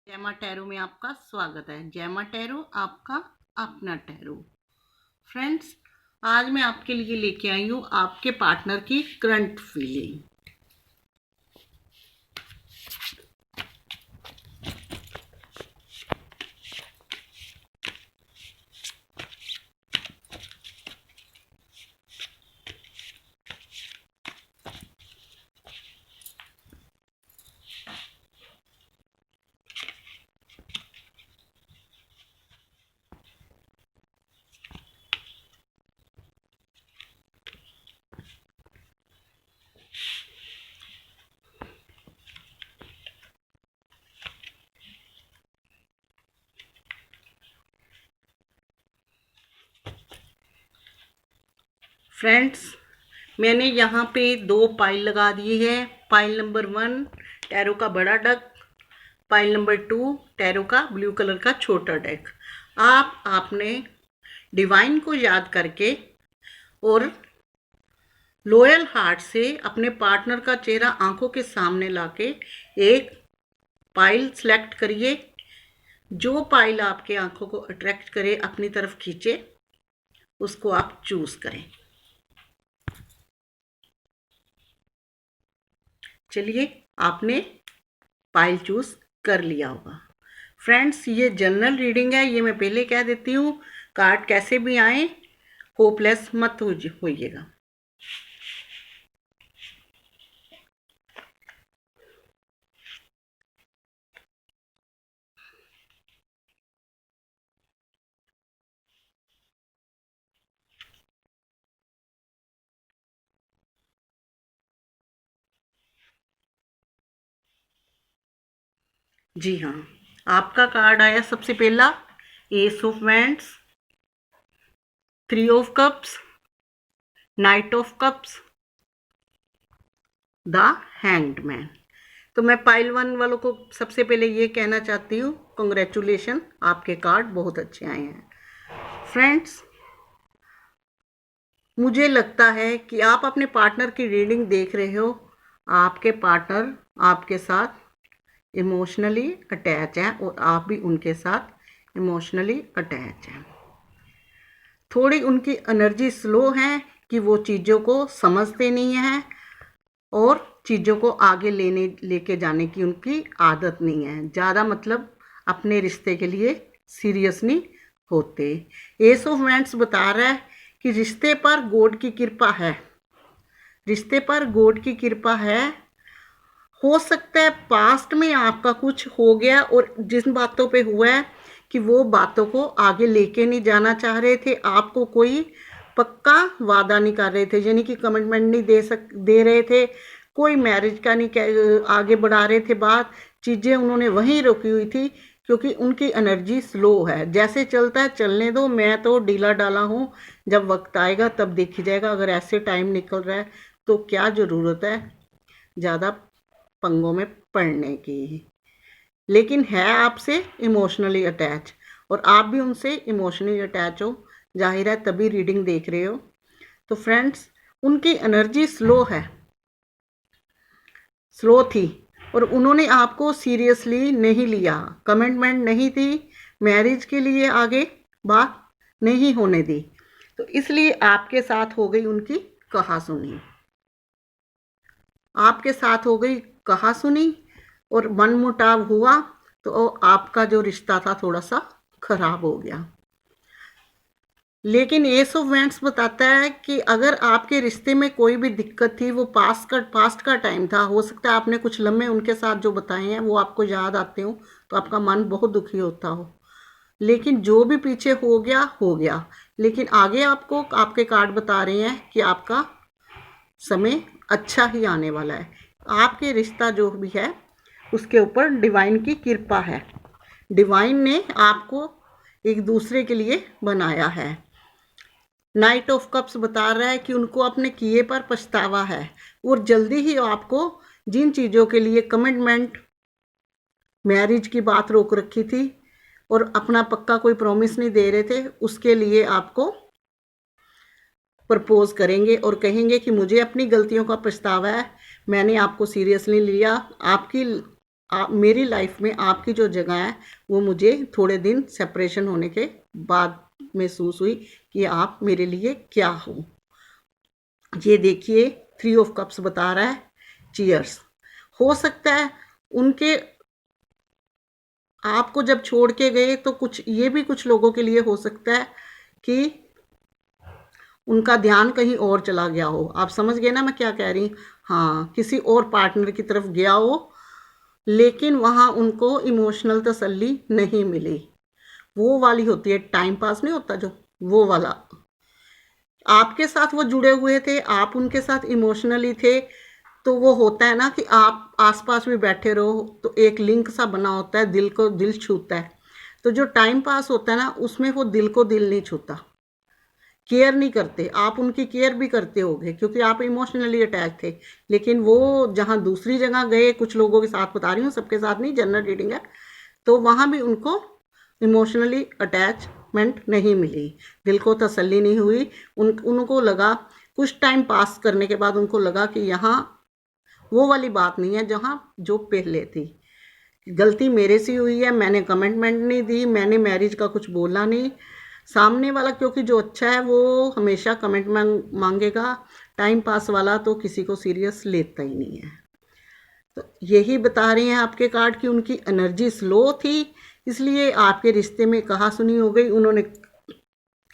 जैमा टैरो में आपका स्वागत है। जैमा टैरो आपका अपना टैरो। फ्रेंड्स, आज मैं आपके लिए लेके आई हूँ आपके पार्टनर की करंट फीलिंग। फ्रेंड्स, मैंने यहाँ पे 2 पाइल लगा दी है। पाइल नंबर 1 टैरो का बड़ा डेक, पाइल नंबर 2 टैरो का ब्लू कलर का छोटा डेक। आपने डिवाइन को याद करके और लॉयल हार्ट से अपने पार्टनर का चेहरा आंखों के सामने लाके एक पाइल सेलेक्ट करिए। जो पाइल आपके आंखों को अट्रैक्ट करे, अपनी तरफ खींचे, उसको आप चूज करें। चलिए, आपने पाइल चूज कर लिया होगा। फ्रेंड्स, ये जनरल रीडिंग है, ये मैं पहले कह देती हूँ। कार्ड कैसे भी आए, होपलेस मत होइएगा। जी हाँ, आपका कार्ड आया सबसे पहला S of wands, 3 of cups, night of cups, the hanged man. तो मैं पाइल 1 वालों को सबसे पहले ये कहना चाहती हूँ, कंग्रेचुलेशन, आपके कार्ड बहुत अच्छे आए हैं। फ्रेंड्स, मुझे लगता है कि आप अपने पार्टनर की रीडिंग देख रहे हो। आपके पार्टनर आपके साथ इमोशनली अटैच हैं और आप भी उनके साथ इमोशनली अटैच हैं। थोड़ी उनकी एनर्जी स्लो है कि वो चीज़ों को समझते नहीं हैं और चीज़ों को आगे लेके जाने की उनकी आदत नहीं है। ज़्यादा मतलब अपने रिश्ते के लिए सीरियस नहीं होते। एस ऑफ वैंड्स बता रहा है कि रिश्ते पर गॉड की कृपा है। रिश्ते पर गॉड की कृपा है। हो सकता है पास्ट में आपका कुछ हो गया और जिन बातों पे हुआ है कि वो बातों को आगे लेके नहीं जाना चाह रहे थे, आपको कोई पक्का वादा नहीं कर रहे थे, यानी कि कमिटमेंट नहीं दे रहे थे, कोई मैरिज का नहीं आगे बढ़ा रहे थे बात। चीज़ें उन्होंने वहीं रोकी हुई थी क्योंकि उनकी एनर्जी स्लो है। जैसे चलता है चलने दो, मैं तो ढीला डाला हूँ, जब वक्त आएगा तब देखी जाएगा। अगर ऐसे टाइम निकल रहा है तो क्या ज़रूरत है ज़्यादा पंगों में पड़ने की। लेकिन है आपसे इमोशनली अटैच और आप भी उनसे इमोशनली अटैच हो, जाहिर है तभी रीडिंग देख रहे हो। तो फ्रेंड्स, उनकी एनर्जी स्लो थी और उन्होंने आपको सीरियसली नहीं लिया, कमिटमेंट नहीं थी, मैरिज के लिए आगे बात नहीं होने दी, तो इसलिए आपके साथ हो गई उनकी कहासुनी। आपके साथ हो गई कहासुनी और मनमुटाव हुआ, तो आपका जो रिश्ता था थोड़ा सा खराब हो गया। लेकिन एस ऑफ वैंड्स बताता है कि अगर आपके रिश्ते में कोई भी दिक्कत थी, वो पास्ट का टाइम था। हो सकता है आपने कुछ लम्हे उनके साथ जो बताए हैं वो आपको याद आते हो, तो आपका मन बहुत दुखी होता हो। लेकिन जो भी पीछे हो गया हो गया। लेकिन आगे आपको आपके कार्ड बता रहे हैं कि आपका समय अच्छा ही आने वाला है। आपके रिश्ता जो भी है उसके ऊपर डिवाइन की कृपा है। डिवाइन ने आपको एक दूसरे के लिए बनाया है। नाइट ऑफ कप्स बता रहा है कि उनको अपने किए पर पछतावा है और जल्दी ही आपको जिन चीज़ों के लिए कमिटमेंट, मैरिज की बात रोक रखी थी और अपना पक्का कोई प्रॉमिस नहीं दे रहे थे, उसके लिए आपको प्रपोज करेंगे और कहेंगे कि मुझे अपनी गलतियों का पछतावा है, मैंने आपको सीरियसली लिया, आपकी आप मेरी लाइफ में आपकी जो जगह है वो मुझे थोड़े दिन सेपरेशन होने के बाद महसूस हुई कि आप मेरे लिए क्या हो। ये देखिए 3 ऑफ कप्स बता रहा है चीयर्स। हो सकता है उनके आपको जब छोड़ के गए तो कुछ ये भी कुछ लोगों के लिए हो सकता है कि उनका ध्यान कहीं और चला गया हो। आप समझ गए ना मैं क्या कह रही? हाँ, किसी और पार्टनर की तरफ गया हो, लेकिन वहाँ उनको इमोशनल तसल्ली नहीं मिली। वो वाली होती है, टाइम पास नहीं होता जो, वो वाला। आपके साथ वो जुड़े हुए थे, आप उनके साथ इमोशनली थे, तो वो होता है ना कि आप आसपास भी बैठे रहो तो एक लिंक सा बना होता है, दिल को दिल छूता है। तो जो टाइम पास होता है ना, उसमें वो दिल को दिल नहीं छूता। केयर नहीं करते, आप उनकी केयर भी करते होगे क्योंकि आप इमोशनली अटैच थे, लेकिन वो जहाँ दूसरी जगह गए, कुछ लोगों के साथ बता रही हूँ, सबके साथ नहीं, जनरल रीडिंग है, तो वहाँ भी उनको इमोशनली अटैचमेंट नहीं मिली, दिल को तसल्ली नहीं हुई। उनको लगा, कुछ टाइम पास करने के बाद उनको लगा कि यहाँ वो वाली बात नहीं है जहाँ जो पहले थी। गलती मेरे से हुई है, मैंने कमिटमेंट नहीं दी, मैंने मैरिज का कुछ बोला नहीं। सामने वाला क्योंकि जो अच्छा है वो हमेशा कमिटमेंट मांगेगा, टाइम पास वाला तो किसी को सीरियस लेता ही नहीं है। तो यही बता रहे हैं आपके कार्ड कि उनकी एनर्जी स्लो थी, इसलिए आपके रिश्ते में कहा सुनी हो गई, उन्होंने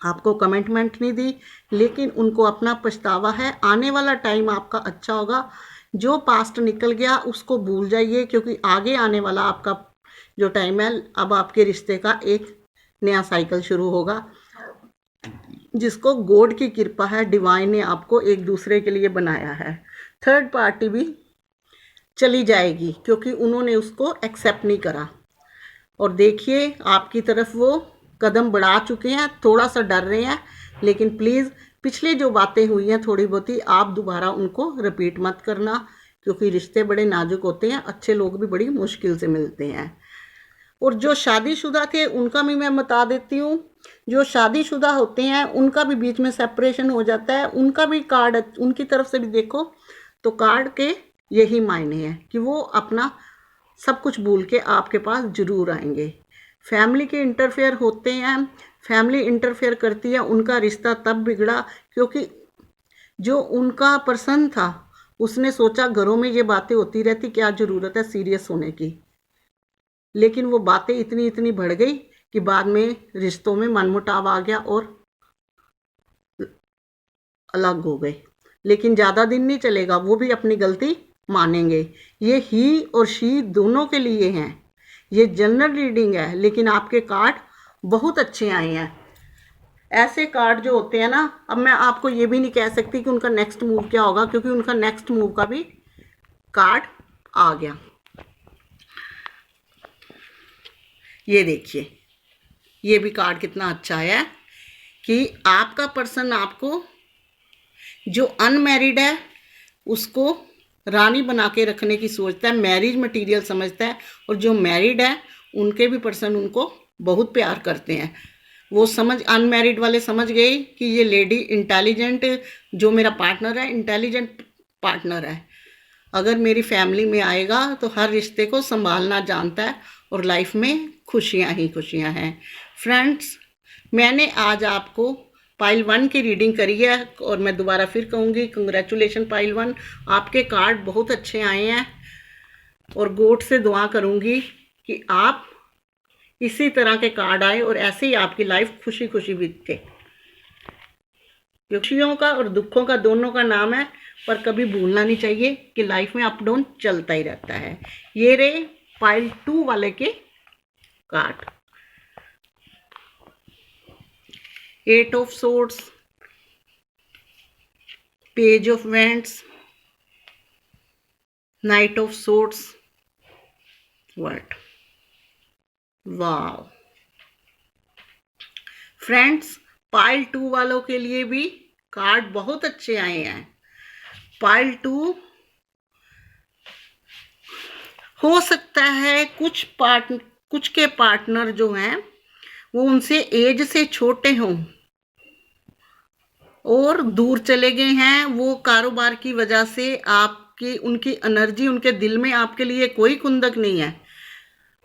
आपको कमिटमेंट नहीं दी, लेकिन उनको अपना पछतावा है। आने वाला टाइम आपका अच्छा होगा। जो पास्ट निकल गया उसको भूल जाइए, क्योंकि आगे आने वाला आपका जो टाइम है, अब आपके रिश्ते का एक नया साइकिल शुरू होगा, जिसको गॉड की कृपा है, डिवाइन ने आपको एक दूसरे के लिए बनाया है। थर्ड पार्टी भी चली जाएगी क्योंकि उन्होंने उसको एक्सेप्ट नहीं करा। और देखिए आपकी तरफ वो कदम बढ़ा चुके हैं, थोड़ा सा डर रहे हैं, लेकिन प्लीज़ पिछले जो बातें हुई हैं थोड़ी बहुती, आप दोबारा उनको रिपीट मत करना, क्योंकि रिश्ते बड़े नाजुक होते हैं, अच्छे लोग भी बड़ी मुश्किल से मिलते हैं। और जो शादीशुदा थे उनका भी मैं बता देती हूँ, जो शादीशुदा होते हैं उनका भी बीच में सेपरेशन हो जाता है, उनका भी कार्ड उनकी तरफ से भी देखो तो कार्ड के यही मायने हैं कि वो अपना सब कुछ भूल के आपके पास जरूर आएंगे। फैमिली के इंटरफेयर होते हैं, फैमिली इंटरफेयर करती है, उनका रिश्ता तब बिगड़ा क्योंकि जो उनका पर्सन था उसने सोचा घरों में ये बातें होती रहती, क्या ज़रूरत है सीरियस होने की। लेकिन वो बातें इतनी इतनी बढ़ गई कि बाद में रिश्तों में मनमुटाव आ गया और अलग हो गए। लेकिन ज़्यादा दिन नहीं चलेगा, वो भी अपनी गलती मानेंगे। ये ही और शी दोनों के लिए हैं। ये जनरल रीडिंग है, लेकिन आपके कार्ड बहुत अच्छे आए हैं। ऐसे कार्ड जो होते हैं ना, अब मैं आपको ये भी नहीं कह सकती कि उनका नेक्स्ट मूव क्या होगा, क्योंकि उनका नेक्स्ट मूव का भी कार्ड आ गया। ये देखिए, ये भी कार्ड कितना अच्छा है कि आपका पर्सन आपको, जो अनमैरिड है उसको रानी बना के रखने की सोचता है, मैरिज मटेरियल समझता है, और जो मैरिड है उनके भी पर्सन उनको बहुत प्यार करते हैं। वो अनमैरिड वाले समझ गए कि ये लेडी इंटेलिजेंट, जो मेरा पार्टनर है इंटेलिजेंट पार्टनर है, अगर मेरी फैमिली में आएगा तो हर रिश्ते को संभालना जानता है, और लाइफ में खुशियाँ ही खुशियाँ हैं। फ्रेंड्स, मैंने आज आपको पाइल 1 की रीडिंग करी है, और मैं दोबारा फिर कहूँगी कंग्रेचुलेशन पाइल 1, आपके कार्ड बहुत अच्छे आए हैं। और गॉड से दुआ करूँगी कि आप इसी तरह के कार्ड आए और ऐसे ही आपकी लाइफ खुशी खुशी बीते। खुशियों का और दुखों का दोनों का नाम है, पर कभी भूलना नहीं चाहिए कि लाइफ में अप डाउन चलता ही रहता है। ये रहे पाइल 2 वाले के card. 8 of swords, page of vents, night of swords, word. Wow friends, pile 2 वालों के लिए भी कार्ड बहुत अच्छे आए हैं। पाइल 2 हो सकता है कुछ के पार्टनर जो हैं वो उनसे एज से छोटे हों और दूर चले गए हैं, वो कारोबार की वजह से आप आपकी उनकी एनर्जी, उनके दिल में आपके लिए कोई खुंदक नहीं है।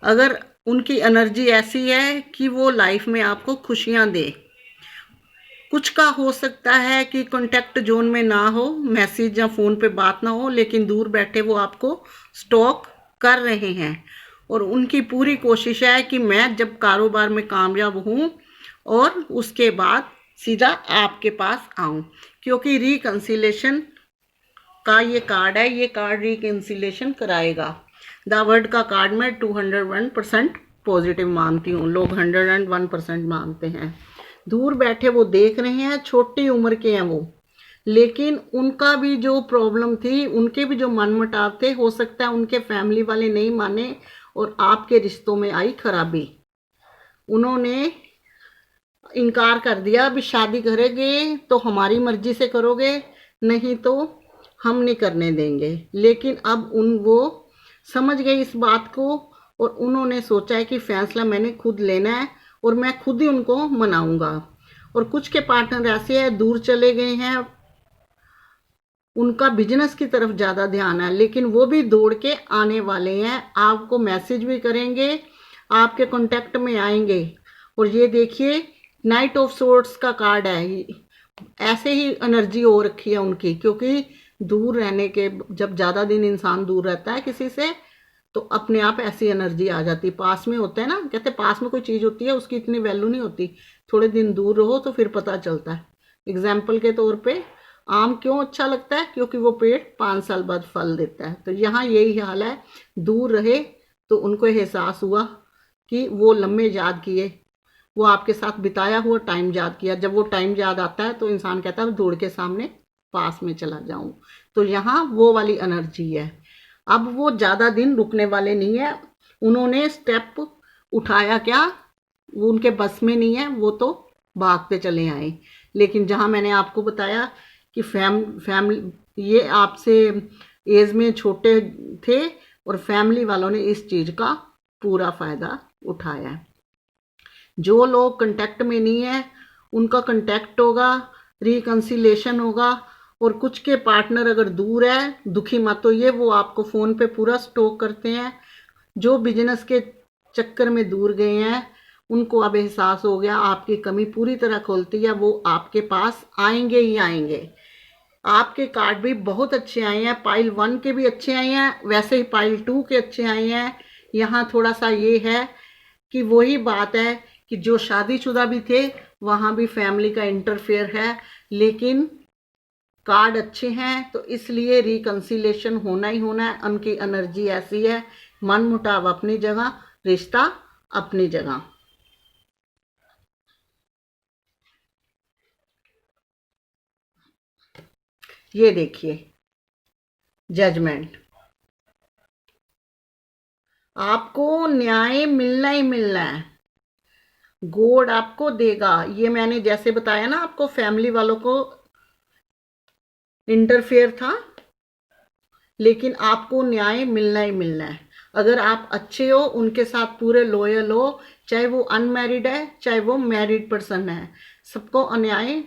अगर उनकी एनर्जी ऐसी है कि वो लाइफ में आपको खुशियां दे। कुछ का हो सकता है कि कांटेक्ट जोन में ना हो, मैसेज या फ़ोन पे बात ना हो, लेकिन दूर बैठे वो आपको स्टॉक कर रहे हैं और उनकी पूरी कोशिश है कि मैं जब कारोबार में कामयाब हूँ और उसके बाद सीधा आपके पास आऊँ, क्योंकि रिकंसिलेशन का ये कार्ड है, ये कार्ड रिकंसिलेशन कराएगा। द वर्ड का कार्ड मैं 201% पॉजिटिव मानती हूँ, लोग 101% मानते हैं। दूर बैठे वो देख रहे हैं, छोटी उम्र के हैं वो, लेकिन उनका भी जो प्रॉब्लम थी, उनके भी जो मनमुटाव थे, हो सकता है उनके फैमिली वाले नहीं माने और आपके रिश्तों में आई खराबी। उन्होंने इनकार कर दिया, अभी शादी करेंगे तो हमारी मर्जी से करोगे, नहीं तो हम नहीं करने देंगे। लेकिन अब वो समझ गए इस बात को और उन्होंने सोचा है कि फैसला मैंने खुद लेना है और मैं खुद ही उनको मनाऊंगा। और कुछ के पार्टनर ऐसे हैं, दूर चले गए हैं, उनका बिजनेस की तरफ ज़्यादा ध्यान है, लेकिन वो भी दौड़ के आने वाले हैं, आपको मैसेज भी करेंगे, आपके कांटेक्ट में आएंगे। और ये देखिए नाइट ऑफ सोर्ड्स का कार्ड है, ऐसे ही एनर्जी हो रखी है उनकी, क्योंकि दूर रहने के, जब ज़्यादा दिन इंसान दूर रहता है किसी से तो अपने आप ऐसी एनर्जी आ जाती। पास में होता है ना, कहते पास में कोई चीज़ होती है उसकी इतनी वैल्यू नहीं होती, थोड़े दिन दूर रहो तो फिर पता चलता है। एग्जाम्पल के तौर पे आम क्यों अच्छा लगता है, क्योंकि वो पेड़ 5 साल बाद फल देता है। तो यहाँ यही हाल है, दूर रहे तो उनको एहसास हुआ कि वो लम्हे याद किए, वो आपके साथ बिताया हुआ टाइम याद किया। जब वो टाइम याद आता है तो इंसान कहता है दौड़ के सामने पास में चला जाऊं। तो यहाँ वो वाली एनर्जी है। अब वो ज़्यादा दिन रुकने वाले नहीं है, उन्होंने स्टेप उठाया क्या, वो उनके बस में नहीं है, वो तो भागते चले आए। लेकिन जहाँ मैंने आपको बताया कि फैमिली ये आपसे एज में छोटे थे और फैमिली वालों ने इस चीज़ का पूरा फ़ायदा उठाया है। जो लोग कांटेक्ट में नहीं है उनका कांटेक्ट होगा, रिकंसिलेशन होगा। और कुछ के पार्टनर अगर दूर है, दुखी मत होइए, वो आपको फ़ोन पे पूरा स्टॉक करते हैं। जो बिजनेस के चक्कर में दूर गए हैं उनको अब एहसास हो गया आपकी कमी पूरी तरह खोलती है, वो आपके पास आएंगे ही आएंगे। आपके कार्ड भी बहुत अच्छे आए हैं, पाइल 1 के भी अच्छे आए हैं, वैसे ही पाइल 2 के अच्छे आए हैं। यहाँ थोड़ा सा ये है कि वही बात है कि जो शादीशुदा भी थे वहाँ भी फैमिली का इंटरफेयर है, लेकिन कार्ड अच्छे हैं तो इसलिए रिकंसिलेशन होना ही होना है। उनकी एनर्जी ऐसी है, मन मुटाव अपनी जगह, रिश्ता अपनी जगह। ये देखिए जजमेंट, आपको न्याय मिलना ही मिलना है, गॉड आपको देगा। ये मैंने जैसे बताया ना आपको, फैमिली वालों को इंटरफेयर था, लेकिन आपको न्याय मिलना ही मिलना है। अगर आप अच्छे हो, उनके साथ पूरे लॉयल हो, चाहे वो अनमैरिड है चाहे वो मैरिड पर्सन है, सबको अन्याय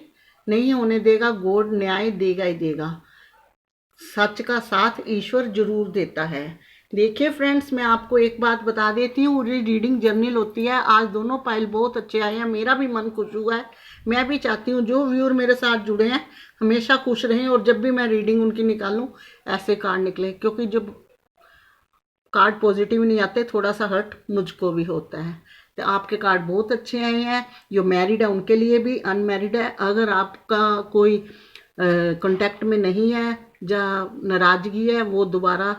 नहीं होने देगा, गॉड न्याय देगा ही देगा। सच का साथ ईश्वर जरूर देता है। देखिए फ्रेंड्स, मैं आपको एक बात बता देती हूँ, रीडिंग जर्नल होती है। आज दोनों पाइल बहुत अच्छे आए हैं, मेरा भी मन खुश हुआ है। मैं भी चाहती हूँ जो व्यूअर मेरे साथ जुड़े हैं हमेशा खुश रहें और जब भी मैं रीडिंग उनकी निकालूं ऐसे कार्ड निकले, क्योंकि जब कार्ड पॉजिटिव नहीं आते थोड़ा सा हर्ट मुझको भी होता है। तो आपके कार्ड बहुत अच्छे आए हैं, जो मैरिड है उनके लिए भी, अनमैरिड है, अगर आपका कोई कांटेक्ट में नहीं है या नाराज़गी है, वो दोबारा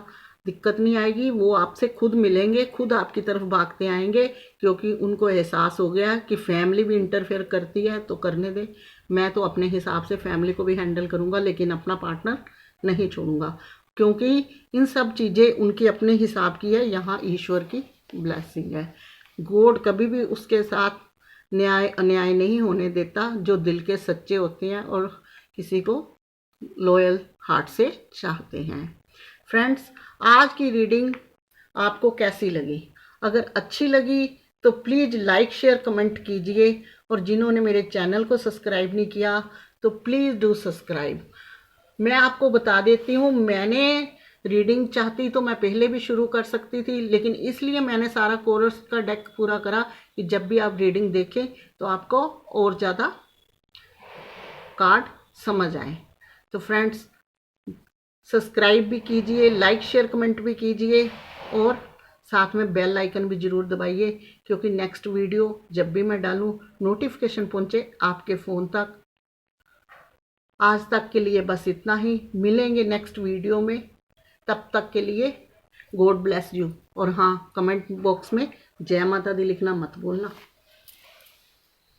दिक्कत नहीं आएगी, वो आपसे खुद मिलेंगे, खुद आपकी तरफ भागते आएंगे, क्योंकि उनको एहसास हो गया कि फैमिली भी इंटरफेयर करती है तो करने दे। मैं तो अपने हिसाब से फैमिली को भी हैंडल करूँगा, लेकिन अपना पार्टनर नहीं छोड़ूंगा, क्योंकि इन सब चीज़ें उनकी अपने हिसाब की है, यहाँ ईश्वर की ब्लेसिंग है। गॉड कभी भी उसके साथ न्याय अन्याय नहीं होने देता जो दिल के सच्चे होते हैं और किसी को लॉयल हार्ट से चाहते हैं। फ्रेंड्स, आज की रीडिंग आपको कैसी लगी? अगर अच्छी लगी तो प्लीज़ लाइक शेयर कमेंट कीजिए, और जिन्होंने मेरे चैनल को सब्सक्राइब नहीं किया तो प्लीज़ डू सब्सक्राइब। मैं आपको बता देती हूँ, मैंने रीडिंग चाहती तो मैं पहले भी शुरू कर सकती थी, लेकिन इसलिए मैंने सारा कोरस का डेक पूरा करा कि जब भी आप रीडिंग देखें तो आपको और ज़्यादा कार्ड समझ आए। तो फ्रेंड्स, सब्सक्राइब भी कीजिए, लाइक शेयर कमेंट भी कीजिए और साथ में बेल आइकन भी ज़रूर दबाइए, क्योंकि नेक्स्ट वीडियो जब भी मैं डालूँ नोटिफिकेशन पहुँचे आपके फ़ोन तक। आज तक के लिए बस इतना ही, मिलेंगे नेक्स्ट वीडियो में। तब तक के लिए गॉड ब्लेस यू। और हाँ, कमेंट बॉक्स में जय माता दी लिखना मत भूलना।